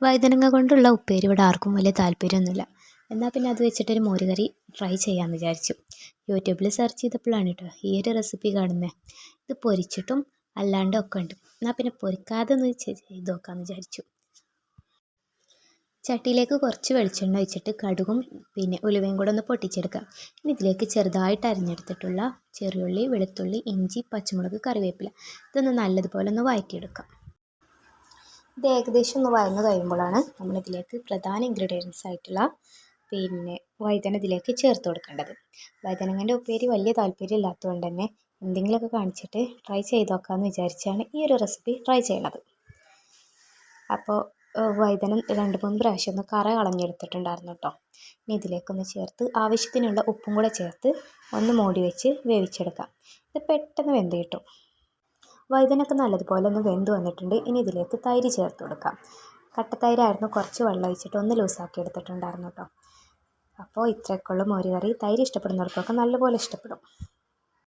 വഴുതനങ്ങ കൊണ്ടുള്ള ഉപ്പേരി ഇവിടെ ആർക്കും വലിയ താല്പര്യമൊന്നുമില്ല. എന്നാൽ പിന്നെ അത് വെച്ചിട്ടൊരു മോരുകറി ട്രൈ ചെയ്യാമെന്ന് വിചാരിച്ചു. യൂട്യൂബിൽ സെർച്ച് ചെയ്തപ്പോഴാണ് കേട്ടോ ഈ ഒരു റെസിപ്പി കാണുന്നത്. ഇത് പൊരിച്ചിട്ടും അല്ലാണ്ടും ഒക്കെ ഉണ്ട്. എന്നാൽ പിന്നെ പൊരിക്കാതെ ഒന്ന് ചെയ്ത് നോക്കാമെന്ന് വിചാരിച്ചു. ചട്ടിയിലേക്ക് കുറച്ച് വെളിച്ചെണ്ണ ഒഴിച്ചിട്ട് കടുകും പിന്നെ ഉലുവയും കൂടെ ഒന്ന് പൊട്ടിച്ചെടുക്കാം. ഇനി ഇതിലേക്ക് ചെറുതായിട്ട് അരിഞ്ഞെടുത്തിട്ടുള്ള ചെറിയുള്ളി, വെളുത്തുള്ളി, ഇഞ്ചി, പച്ചമുളക്, കറിവേപ്പില ഇതൊന്ന് നല്ലതുപോലെ ഒന്ന് വഴറ്റിയെടുക്കാം. ഇത് ഏകദേശം ഒന്ന് വഴന്ന് കഴിയുമ്പോഴാണ് നമ്മളിതിലേക്ക് പ്രധാന ഇൻഗ്രീഡിയൻസ് ആയിട്ടുള്ള വഴുതന ഇതിലേക്ക് ചേർത്ത് കൊടുക്കേണ്ടത്. വഴുതനങ്ങൻ്റെ ഉപ്പേരി വലിയ താല്പര്യം ഇല്ലാത്തതുകൊണ്ട് തന്നെ എന്തെങ്കിലുമൊക്കെ കാണിച്ചിട്ട് ട്രൈ ചെയ്ത് നോക്കാമെന്ന് വിചാരിച്ചാണ് ഈ ഒരു റെസിപ്പി ട്രൈ ചെയ്യണത്. അപ്പോൾ വഴുതന 2-3 പ്രാവശ്യം ഒന്ന് കറ കളഞ്ഞെടുത്തിട്ടുണ്ടായിരുന്നു കേട്ടോ. ഇനി ഇതിലേക്കൊന്ന് ചേർത്ത് ആവശ്യത്തിനുള്ള ഉപ്പും കൂടെ ചേർത്ത് ഒന്ന് മൂടി വെച്ച് വേവിച്ചെടുക്കാം. ഇത് പെട്ടെന്ന് വെന്ത് കിട്ടും. വഴുതനൊക്കെ നല്ലതുപോലെ ഒന്ന് വെന്ത് വന്നിട്ടുണ്ട്. ഇനി ഇതിലേക്ക് തൈര് ചേർത്ത് കൊടുക്കാം. കട്ടത്തൈരായിരുന്നു, കുറച്ച് വെള്ളം ഒഴിച്ചിട്ട് ഒന്ന് ലൂസാക്കി എടുത്തിട്ടുണ്ടായിരുന്നു കേട്ടോ. അപ്പോൾ ഇത്രയൊക്കെയുള്ള മോരുകറി തൈര് ഇഷ്ടപ്പെടുന്നവർക്കൊക്കെ നല്ലപോലെ ഇഷ്ടപ്പെടും.